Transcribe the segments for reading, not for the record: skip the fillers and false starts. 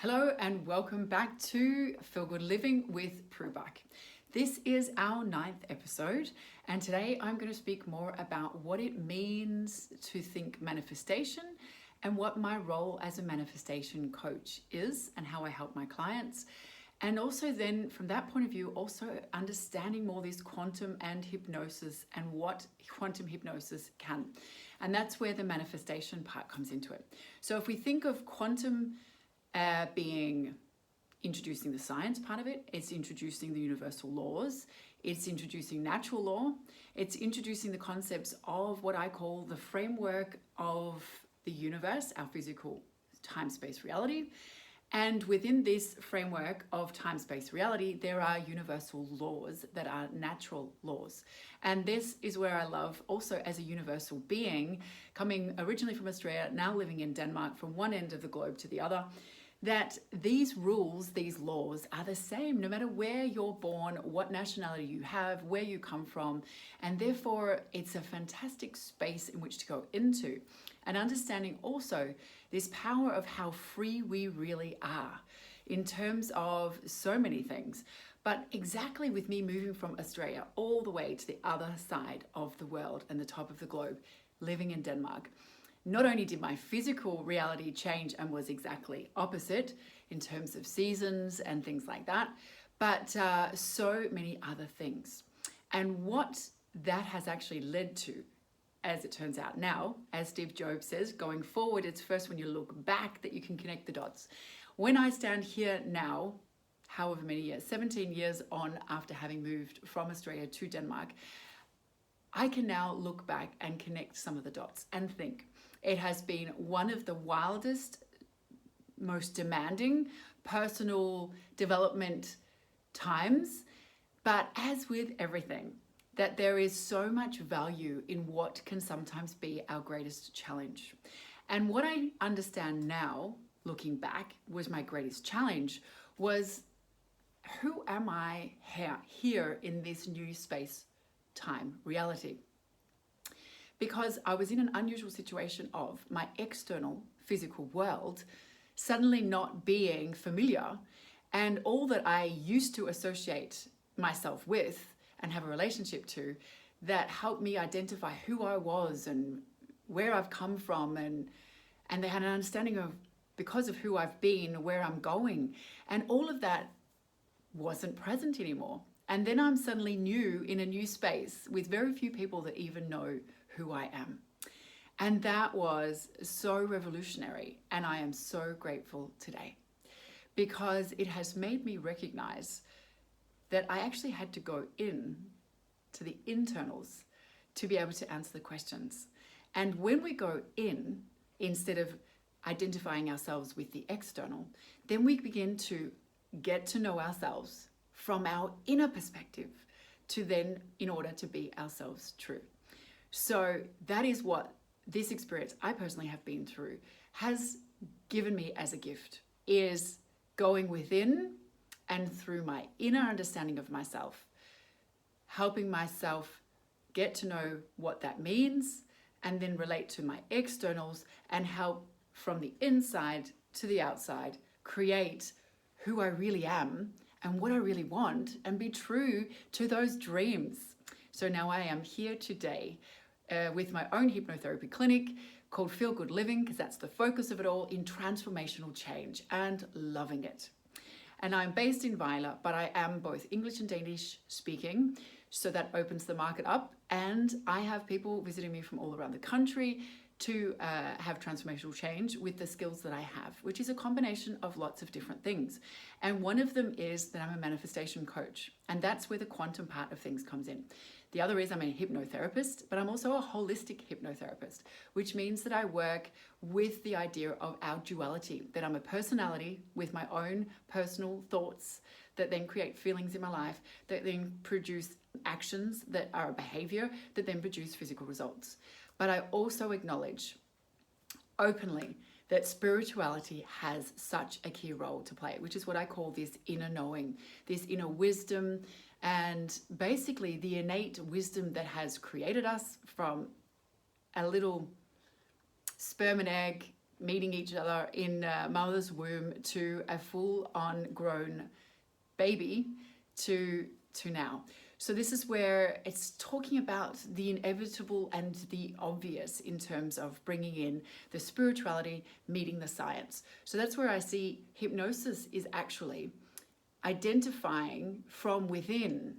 Hello and welcome back to Feel Good Living with Prue Bach. This is our 9th episode, and today I'm going to speak more about what it means to think manifestation and what my role as a manifestation coach is and how I help my clients. And also then from that point of view, also understanding more this quantum and hypnosis and what quantum hypnosis can. And that's where the manifestation part comes into it. So if we think of quantum being introducing the science part of it, it's introducing the universal laws, it's introducing natural law, it's introducing the concepts of what I call the framework of the universe, our physical time-space reality. And within this framework of time-space reality, there are universal laws that are natural laws. And this is where I love also as a universal being, coming originally from Australia, now living in Denmark, from one end of the globe to the other, that these rules, these laws are the same no matter where you're born, what nationality you have, where you come from. And therefore, it's a fantastic space in which to go into. And understanding also this power of how free we really are in terms of so many things. But exactly with me moving from Australia all the way to the other side of the world and the top of the globe, living in Denmark, not only did my physical reality change and was exactly opposite in terms of seasons and things like that, but so many other things. And what that has actually led to, as it turns out now, as Steve Jobs says, going forward, it's first when you look back that you can connect the dots. When I stand here now, however many years, 17 years on after having moved from Australia to Denmark, I can now look back and connect some of the dots and think, it has been one of the wildest, most demanding personal development times. But as with everything, that there is so much value in what can sometimes be our greatest challenge. And what I understand now, looking back, was my greatest challenge was, who am I here in this new space, time, reality? Because I was in an unusual situation of my external physical world suddenly not being familiar, and all that I used to associate myself with and have a relationship to that helped me identify who I was and where I've come from, and they had an understanding of, because of who I've been, where I'm going, and all of that wasn't present anymore. And then I'm suddenly new in a new space with very few people that even know who I am. And that was so revolutionary, and I am so grateful today because it has made me recognize that I actually had to go in to the internals to be able to answer the questions. And when we go in, instead of identifying ourselves with the external, then we begin to get to know ourselves from our inner perspective to then in order to be ourselves true. So that is what this experience I personally have been through has given me as a gift, is going within and through my inner understanding of myself, helping myself get to know what that means and then relate to my externals and help from the inside to the outside create who I really am and what I really want and be true to those dreams. So now I am here today with my own hypnotherapy clinic called Feel Good Living, because that's the focus of it all, in transformational change, and loving it. And I'm based in Vejle, but I am both English and Danish speaking, so that opens the market up. And I have people visiting me from all around the country to have transformational change with the skills that I have, which is a combination of lots of different things. And one of them is that I'm a manifestation coach, and that's where the quantum part of things comes in. The other is I'm a hypnotherapist, but I'm also a holistic hypnotherapist, which means that I work with the idea of our duality, that I'm a personality with my own personal thoughts that then create feelings in my life, that then produce actions that are a behavior, that then produce physical results. But I also acknowledge openly that spirituality has such a key role to play, which is what I call this inner knowing, this inner wisdom, and basically the innate wisdom that has created us from a little sperm and egg meeting each other in mother's womb to a full-on grown baby to now. So this is where it's talking about the inevitable and the obvious in terms of bringing in the spirituality, meeting the science. So that's where I see hypnosis is actually identifying from within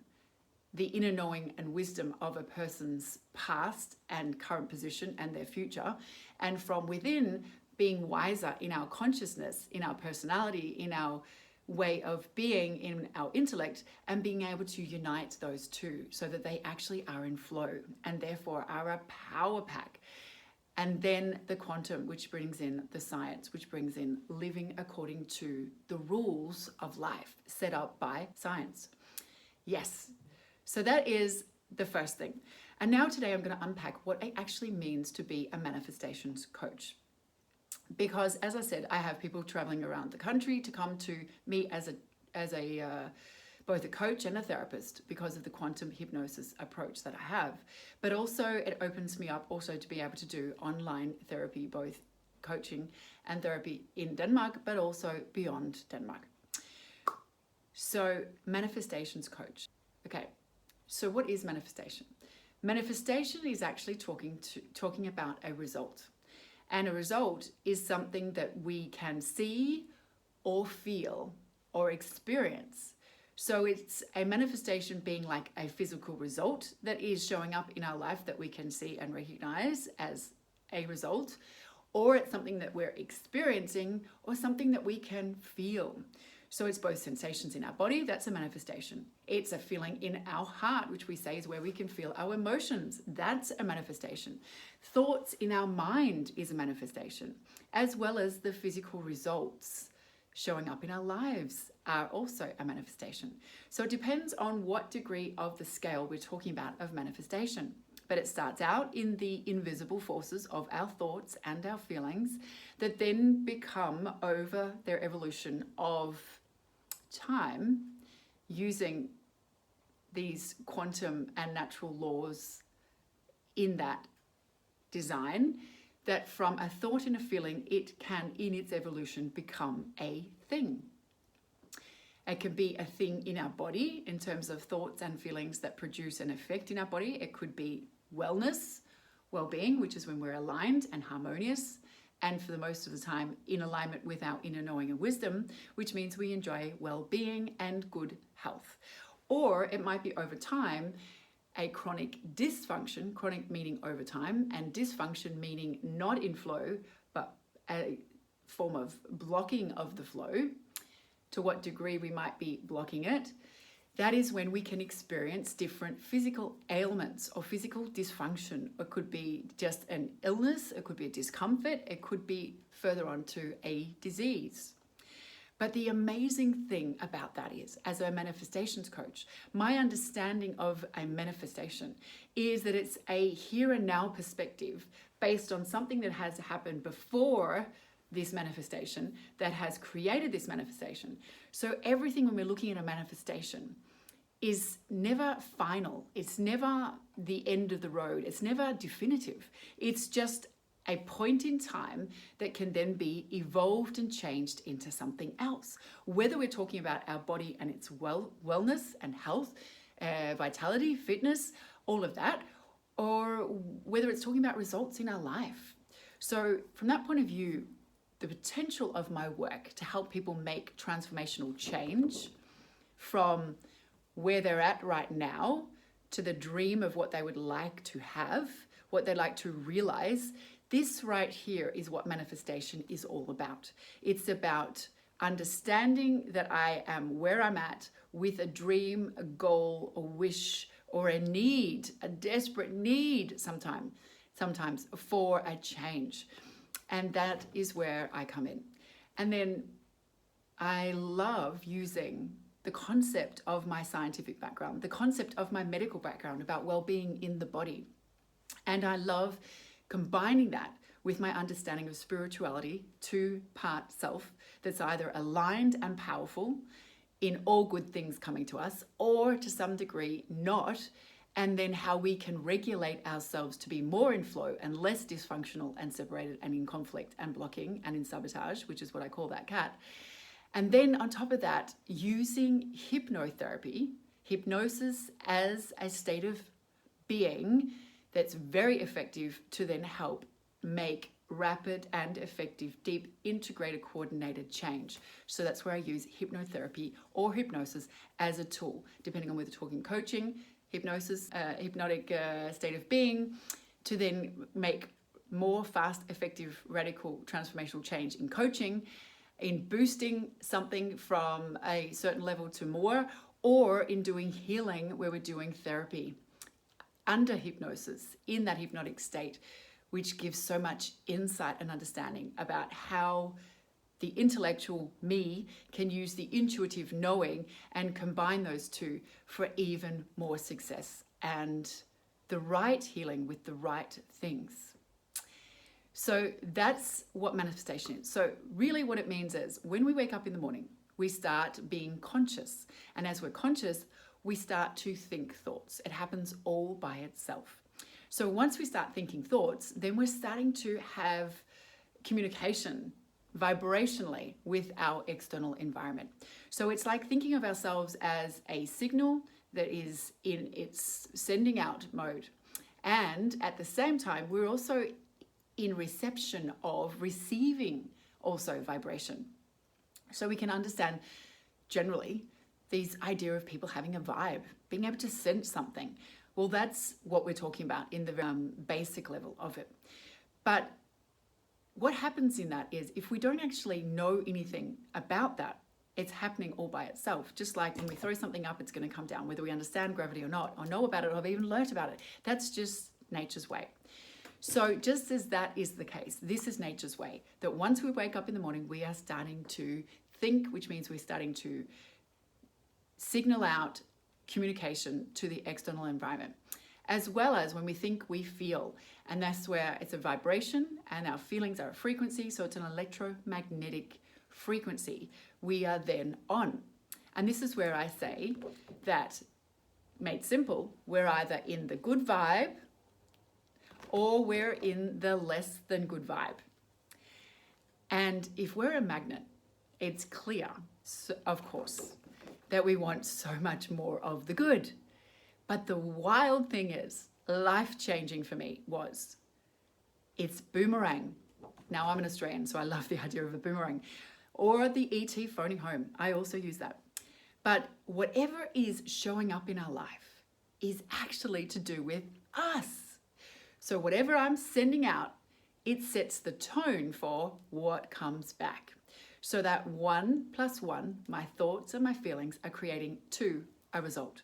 the inner knowing and wisdom of a person's past and current position and their future, and from within being wiser in our consciousness, in our personality, in our way of being, in our intellect, and being able to unite those two so that they actually are in flow and therefore are a power pack. And then the quantum, which brings in the science, which brings in living according to the rules of life set up by science. Yes, so that is the first thing. And now today I'm going to unpack what it actually means to be a manifestations coach. Because as I said, I have people traveling around the country to come to me as a both a coach and a therapist because of the quantum hypnosis approach that I have. But also it opens me up also to be able to do online therapy, both coaching and therapy in Denmark, but also beyond Denmark. So manifestations coach. Okay, so what is manifestation? Manifestation is actually talking about a result. And a result is something that we can see or feel or experience. So it's a manifestation being like a physical result that is showing up in our life that we can see and recognize as a result, or it's something that we're experiencing or something that we can feel. So it's both sensations in our body, that's a manifestation. It's a feeling in our heart, which we say is where we can feel our emotions. That's a manifestation. Thoughts in our mind is a manifestation, as well as the physical results showing up in our lives are also a manifestation. So it depends on what degree of the scale we're talking about of manifestation. But it starts out in the invisible forces of our thoughts and our feelings that then become, over their evolution of time, using these quantum and natural laws in that design, that from a thought and a feeling, it can, in its evolution, become a thing. It can be a thing in our body in terms of thoughts and feelings that produce an effect in our body. It could be wellness, well-being, which is when we're aligned and harmonious, and for the most of the time in alignment with our inner knowing and wisdom, which means we enjoy well-being and good health. Or it might be over time a chronic dysfunction, chronic meaning over time, and dysfunction meaning not in flow, but a form of blocking of the flow. To what degree we might be blocking it, that is when we can experience different physical ailments or physical dysfunction. It could be just an illness, it could be a discomfort, it could be further on to a disease. But the amazing thing about that is, as a manifestations coach, my understanding of a manifestation is that it's a here and now perspective based on something that has happened before this manifestation that has created this manifestation. So everything when we're looking at a manifestation is never final. It's never the end of the road. It's never definitive. It's just a point in time that can then be evolved and changed into something else. Whether we're talking about our body and its wellness and health, vitality, fitness, all of that, or whether it's talking about results in our life. So from that point of view, the potential of my work to help people make transformational change from where they're at right now to the dream of what they would like to have, what they'd like to realize, this right here is what manifestation is all about. It's about understanding that I am where I'm at with a dream, a goal, a wish, or a need, a desperate need sometimes for a change. And that is where I come in. And then I love using the concept of my scientific background, the concept of my medical background about well-being in the body. And I love combining that with my understanding of spirituality, two-part self that's either aligned and powerful in all good things coming to us, or to some degree not, and then how we can regulate ourselves to be more in flow and less dysfunctional and separated and in conflict and blocking and in sabotage, which is what I call that cat. And then on top of that, using hypnotherapy, hypnosis as a state of being that's very effective to then help make rapid and effective, deep, integrated, coordinated change. So that's where I use hypnotherapy or hypnosis as a tool, depending on whether talking coaching, hypnosis, hypnotic state of being, to then make more fast, effective, radical, transformational change in coaching, in boosting something from a certain level to more, or in doing healing where we're doing therapy under hypnosis in that hypnotic state, which gives so much insight and understanding about how the intellectual me can use the intuitive knowing and combine those two for even more success and the right healing with the right things. So that's what manifestation is. So really what it means is when we wake up in the morning, we start being conscious. And as we're conscious, we start to think thoughts. It happens all by itself. So once we start thinking thoughts, then we're starting to have communication vibrationally with our external environment. So it's like thinking of ourselves as a signal that is in its sending out mode. And at the same time, we're also in reception of receiving also vibration. So we can understand generally these idea of people having a vibe, being able to sense something. Well, that's what we're talking about in the basic level of it. But what happens in that is if we don't actually know anything about that, it's happening all by itself. Just like when we throw something up, it's going to come down, whether we understand gravity or not, or know about it, or have even learnt about it. That's just nature's way. So just as that is the case, this is nature's way, that once we wake up in the morning, we are starting to think, which means we're starting to signal out communication to the external environment, as well as when we think, we feel. And that's where it's a vibration and our feelings are a frequency. So it's an electromagnetic frequency we are then on. And this is where I say that, made simple, we're either in the good vibe or we're in the less than good vibe. And if we're a magnet, it's clear, of course, that we want so much more of the good. But the wild thing is, life-changing for me was, it's Boomerang. Now I'm an Australian, so I love the idea of a boomerang. Or the ET phoning home. I also use that. But whatever is showing up in our life is actually to do with us. So whatever I'm sending out, it sets the tone for what comes back. So that 1 + 1, my thoughts and my feelings, are creating 2, a result.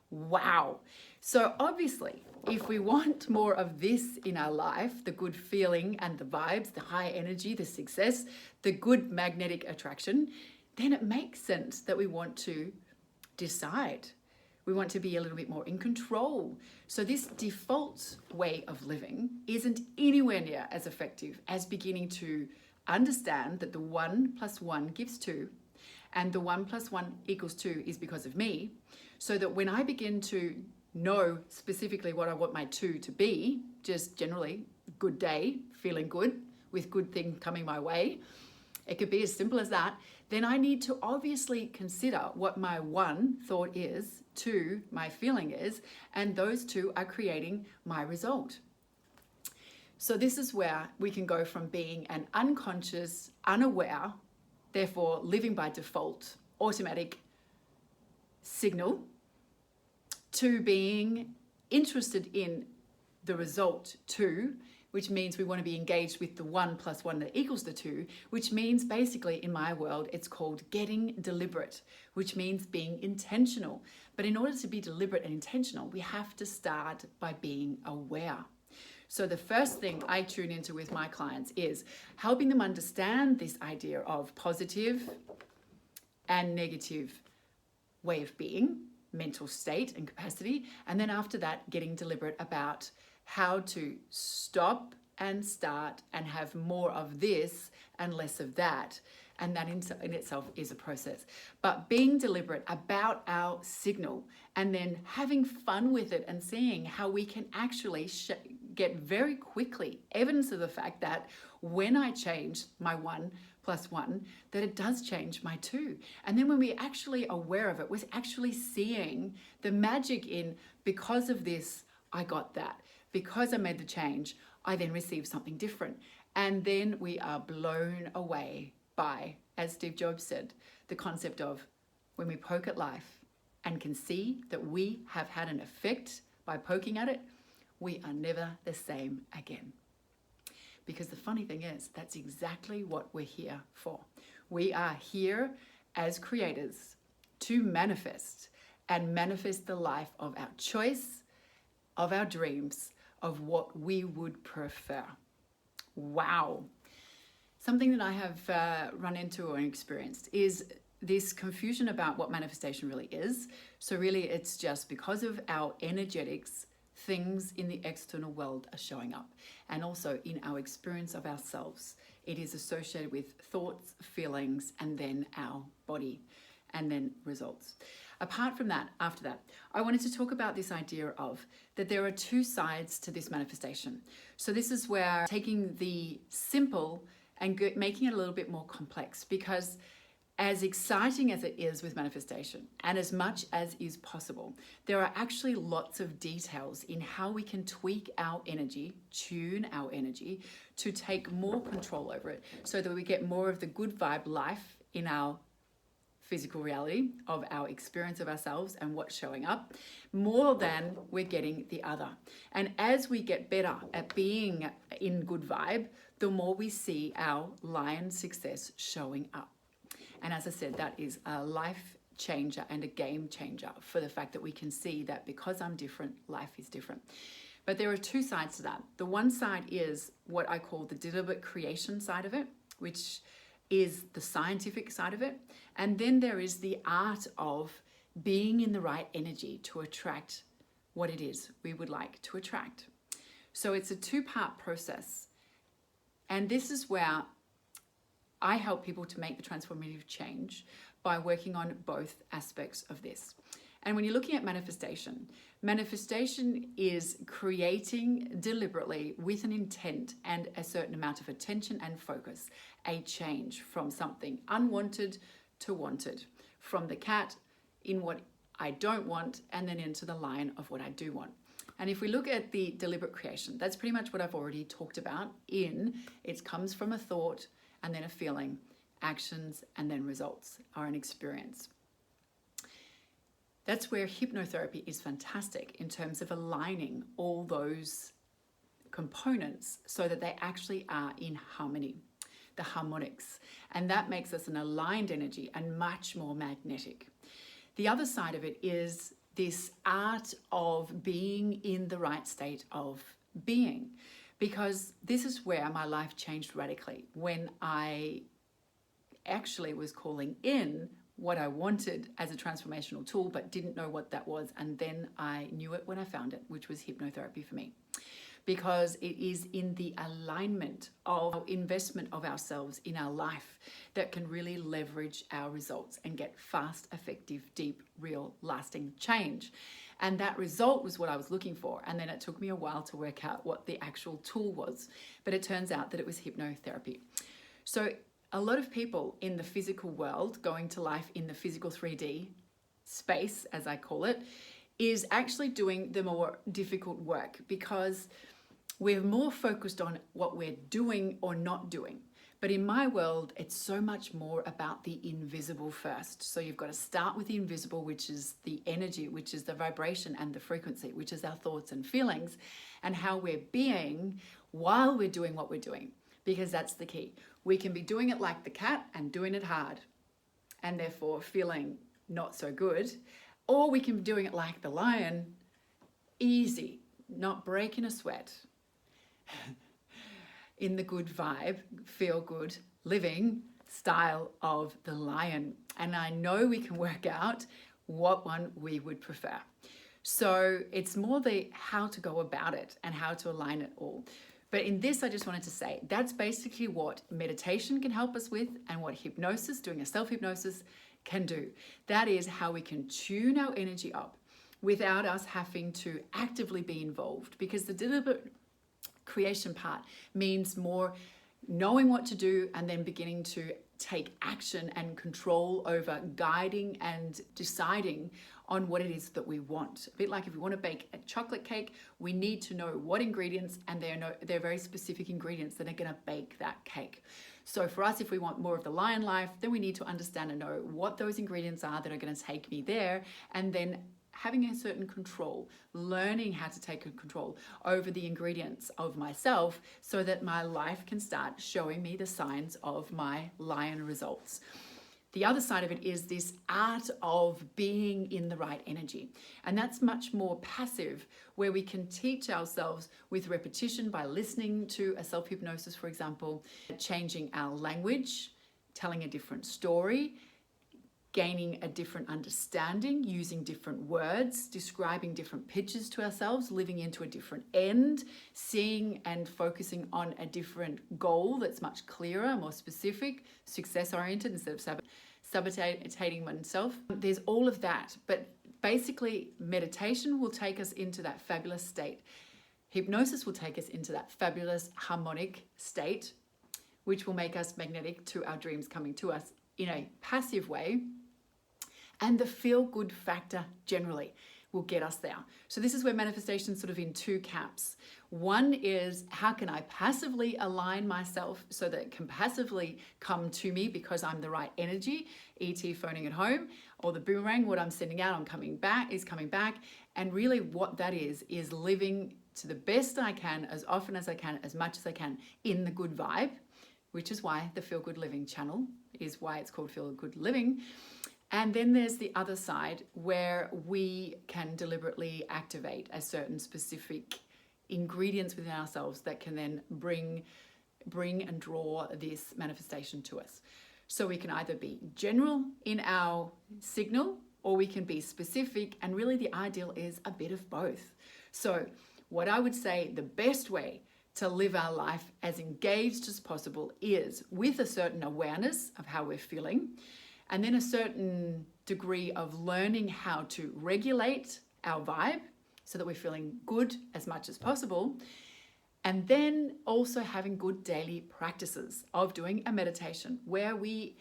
Wow. So obviously, if we want more of this in our life, the good feeling and the vibes, the high energy, the success, the good magnetic attraction, then it makes sense that we want to decide. We want to be a little bit more in control. So this default way of living isn't anywhere near as effective as beginning to understand that the 1 + 1 gives 2, and the 1 + 1 = 2 is because of me. So that when I begin to know specifically what I want my 2 to be, just generally good day, feeling good, with good things coming my way, it could be as simple as that, then I need to obviously consider what my 1 thought is, 2 my feeling is, and those 2 are creating my result. So this is where we can go from being an unconscious, unaware, therefore living by default, automatic signal, to being interested in the result 2, which means we want to be engaged with the 1 + 1 that equals the 2, which means basically in my world, it's called getting deliberate, which means being intentional. But in order to be deliberate and intentional, we have to start by being aware. So the first thing I tune into with my clients is helping them understand this idea of positive and negative way of being, mental state and capacity. And then after that, getting deliberate about how to stop and start and have more of this and less of that. And that in itself is a process. But being deliberate about our signal and then having fun with it and seeing how we can actually get very quickly evidence of the fact that when I change my 1 + 1, that it does change my 2. And then when we're actually aware of it, we're actually seeing the magic in, because of this, I got that. Because I made the change, I then received something different. And then we are blown away by, as Steve Jobs said, the concept of when we poke at life and can see that we have had an effect by poking at it, we are never the same again. Because the funny thing is, that's exactly what we're here for. We are here as creators to manifest and manifest the life of our choice, of our dreams, of what we would prefer. Wow. Something that I have run into or experienced is this confusion about what manifestation really is. So really it's just because of our energetics, things in the external world are showing up. And also in our experience of ourselves, it is associated with thoughts, feelings, and then our body, and then results. Apart from that, after that, I wanted to talk about this idea of that there are 2 sides to this manifestation. So this is where taking the simple and making it a little bit more complex, because as exciting as it is with manifestation and as much as is possible, there are actually lots of details in how we can tweak our energy, tune our energy to take more control over it so that we get more of the good vibe life in our physical reality of our experience of ourselves and what's showing up, more than we're getting the other. And as we get better at being in good vibe, the more we see our lion success showing up. And as I said, that is a life changer and a game changer for the fact that we can see that because I'm different, life is different. But there are 2 sides to that. The one side is what I call the deliberate creation side of it, which is the scientific side of it. And then there is the art of being in the right energy to attract what it is we would like to attract. So it's a 2-part process. And this is where I help people to make the transformative change by working on both aspects of this. And when you're looking at manifestation, manifestation is creating deliberately with an intent and a certain amount of attention and focus, a change from something unwanted to wanted, from the cat in what I don't want and then into the lion of what I do want. And if we look at the deliberate creation, that's pretty much what I've already talked about it comes from a thought and then a feeling, actions, and then results are an experience. That's where hypnotherapy is fantastic in terms of aligning all those components so that they actually are in harmony, the harmonics. And that makes us an aligned energy and much more magnetic. The other side of it is this art of being in the right state of being. Because this is where my life changed radically when I actually was calling in what I wanted as a transformational tool, but didn't know what that was. And then I knew it when I found it, which was hypnotherapy for me. Because it is in the alignment of our investment of ourselves in our life that can really leverage our results and get fast, effective, deep, real, lasting change. And that result was what I was looking for. And then it took me a while to work out what the actual tool was. But it turns out that it was hypnotherapy. So a lot of people in the physical world, going to life in the physical 3D space, as I call it, is actually doing the more difficult work because we're more focused on what we're doing or not doing. But in my world, it's so much more about the invisible first. So you've got to start with the invisible, which is the energy, which is the vibration and the frequency, which is our thoughts and feelings, and how we're being while we're doing what we're doing. Because that's the key. We can be doing it like the cat and doing it hard, and therefore feeling not so good. Or we can be doing it like the lion, easy, not breaking a sweat. In the good vibe, feel good, living style of the lion. And I know we can work out what one we would prefer. So it's more the how to go about it and how to align it all. But in this, I just wanted to say that's basically what meditation can help us with and what hypnosis, doing a self-hypnosis, can do. That is how we can tune our energy up without us having to actively be involved, because the deliberate creation part means more knowing what to do and then beginning to take action and control over guiding and deciding on what it is that we want. A bit like if we want to bake a chocolate cake, we need to know what ingredients, and they're very specific ingredients that are going to bake that cake. So for us, if we want more of the lion life, then we need to understand and know what those ingredients are that are going to take me there, and then having a certain control, learning how to take control over the ingredients of myself so that my life can start showing me the signs of my lion results. The other side of it is this art of being in the right energy. And that's much more passive, where we can teach ourselves with repetition by listening to a self-hypnosis, for example, changing our language, telling a different story, gaining a different understanding, using different words, describing different pictures to ourselves, living into a different end, seeing and focusing on a different goal that's much clearer, more specific, success-oriented instead of sabotaging oneself. There's all of that, but basically meditation will take us into that fabulous state. Hypnosis will take us into that fabulous harmonic state, which will make us magnetic to our dreams coming to us in a passive way. And the feel-good factor generally will get us there. So this is where manifestation is sort of in two camps. One is, how can I passively align myself so that it can passively come to me because I'm the right energy, E.T. phoning at home, or the boomerang, what I'm sending out, is coming back. And really what that is living to the best I can, as often as I can, as much as I can, in the good vibe, which is why the Feel Good Living channel is why it's called Feel Good Living. And then there's the other side where we can deliberately activate a certain specific ingredients within ourselves that can then bring and draw this manifestation to us. So we can either be general in our signal, or we can be specific, and really the ideal is a bit of both. So what I would say the best way to live our life as engaged as possible is with a certain awareness of how we're feeling, and then a certain degree of learning how to regulate our vibe so that we're feeling good as much as possible. And then also having good daily practices of doing a meditation where we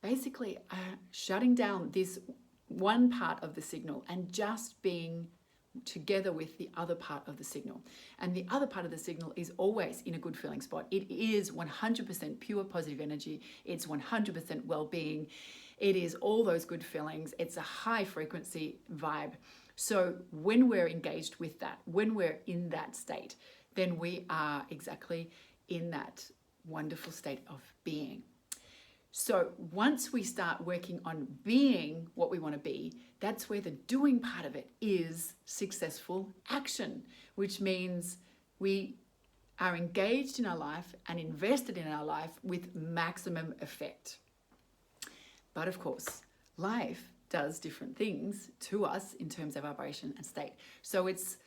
basically are shutting down this one part of the signal and just being together with the other part of the signal. And the other part of the signal is always in a good feeling spot. It is 100% pure positive energy. It's 100% well-being. It is all those good feelings. It's a high frequency vibe. So when we're engaged with that, when we're in that state, then we are exactly in that wonderful state of being. So once we start working on being what we want to be, that's where the doing part of it is successful action, which means we are engaged in our life and invested in our life with maximum effect. But of course, life does different things to us in terms of vibration and state. So it's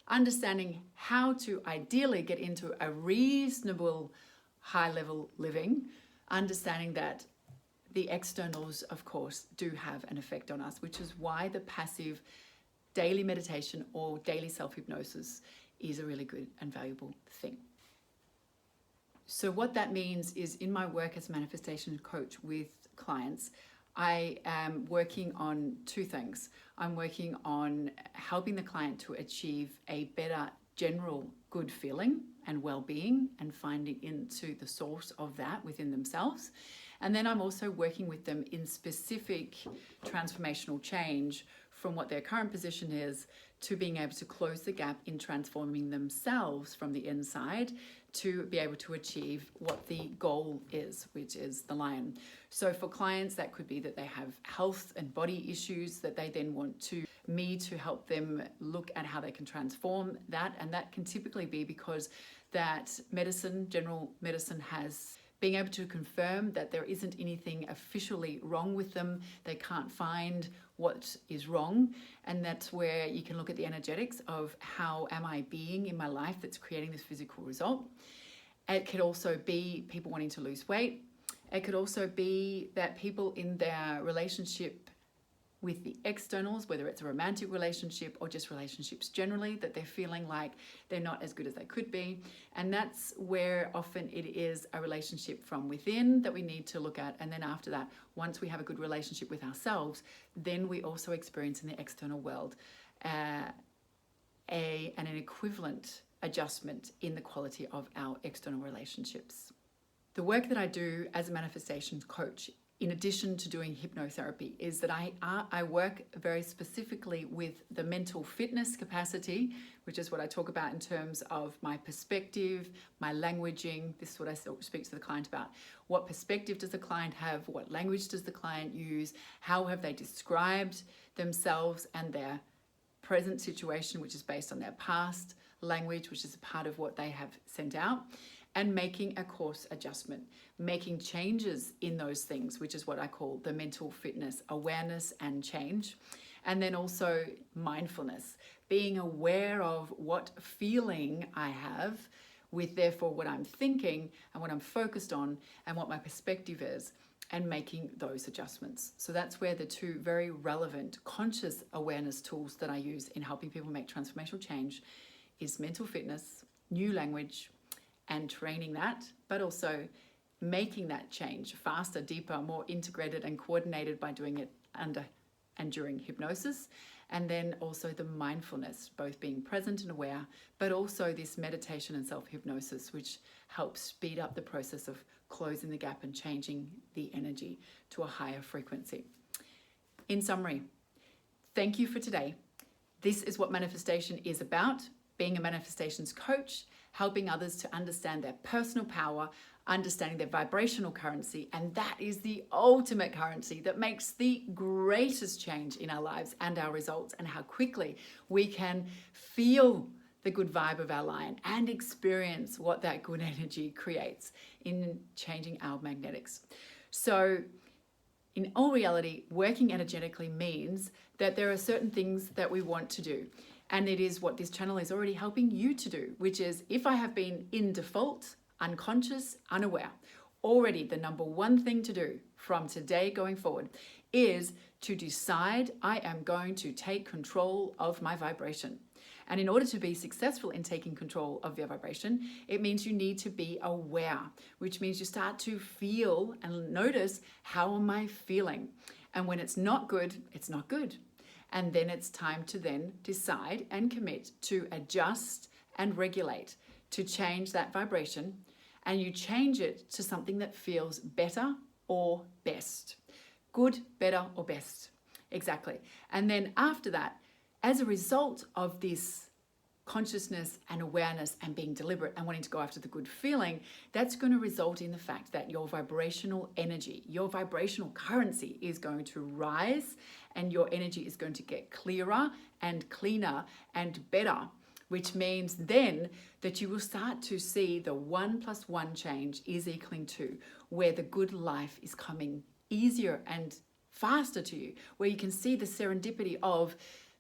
understanding how to ideally get into a reasonable high level living, understanding that the externals, of course, do have an effect on us, which is why the passive daily meditation or daily self-hypnosis is a really good and valuable thing. So what that means is, in my work as a manifestation coach with clients, I am working on two things. I'm working on helping the client to achieve a better general good feeling and well-being and finding into the source of that within themselves. And then I'm also working with them in specific transformational change from what their current position is to being able to close the gap in transforming themselves from the inside to be able to achieve what the goal is, which is the lion. So for clients, that could be that they have health and body issues that they then want me to help them look at how they can transform that. And that can typically be because that medicine, general medicine, has being able to confirm that there isn't anything officially wrong with them. They can't find what is wrong. And that's where you can look at the energetics of how am I being in my life that's creating this physical result. It could also be people wanting to lose weight. It could also be that people in their relationship with the externals, whether it's a romantic relationship or just relationships generally, that they're feeling like they're not as good as they could be. And that's where often it is a relationship from within that we need to look at. And then after that, once we have a good relationship with ourselves, then we also experience in the external world an equivalent adjustment in the quality of our external relationships. The work that I do as a manifestation coach, in addition to doing hypnotherapy, is that I work very specifically with the mental fitness capacity, which is what I talk about in terms of my perspective, my languaging. This is what I speak to the client about. What perspective does the client have? What language does the client use? How have they described themselves and their present situation, which is based on their past language, which is a part of what they have sent out? And making a course adjustment, making changes in those things, which is what I call the mental fitness, awareness and change. And then also mindfulness, being aware of what feeling I have with therefore what I'm thinking and what I'm focused on and what my perspective is, and making those adjustments. So that's where the two very relevant conscious awareness tools that I use in helping people make transformational change is mental fitness, new language, and training that, but also making that change faster, deeper, more integrated and coordinated by doing it under and during hypnosis. And then also the mindfulness, both being present and aware, but also this meditation and self-hypnosis, which helps speed up the process of closing the gap and changing the energy to a higher frequency. In summary, thank you for today. This is what manifestation is about, being a manifestations coach, helping others to understand their personal power, understanding their vibrational currency, and that is the ultimate currency that makes the greatest change in our lives and our results, and how quickly we can feel the good vibe of our line and experience what that good energy creates in changing our magnetics. So in all reality, working energetically means that there are certain things that we want to do. And it is what this channel is already helping you to do, which is, if I have been in default, unconscious, unaware, already the number one thing to do from today going forward is to decide I am going to take control of my vibration. And in order to be successful in taking control of your vibration, it means you need to be aware, which means you start to feel and notice, how am I feeling? And when it's not good, it's not good. And then it's time to then decide and commit to adjust and regulate, to change that vibration, and you change it to something that feels better or best. Good, better, or best. Exactly. And then after that, as a result of this consciousness and awareness and being deliberate and wanting to go after the good feeling, that's going to result in the fact that your vibrational energy, your vibrational currency is going to rise, and your energy is going to get clearer and cleaner and better, which means then that you will start to see the 1 + 1 change is equaling 2, where the good life is coming easier and faster to you, where you can see the serendipity of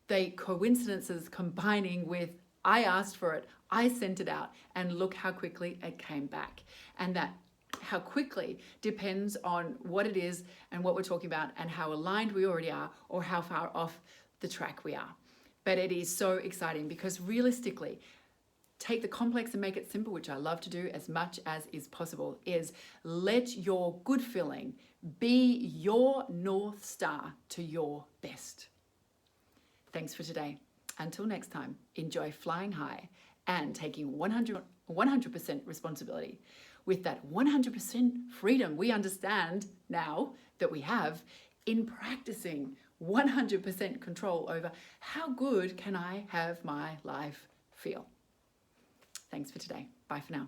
the coincidences combining with, I asked for it, I sent it out, and look how quickly it came back. And that how quickly depends on what it is and what we're talking about and how aligned we already are, or how far off the track we are. But it is so exciting, because realistically, take the complex and make it simple, which I love to do as much as is possible, is let your good feeling be your North Star to your best. Thanks for today. Until next time, enjoy flying high and taking 100% responsibility. With that 100% freedom we understand now that we have in practicing 100% control over how good can I have my life feel. Thanks for today. Bye for now.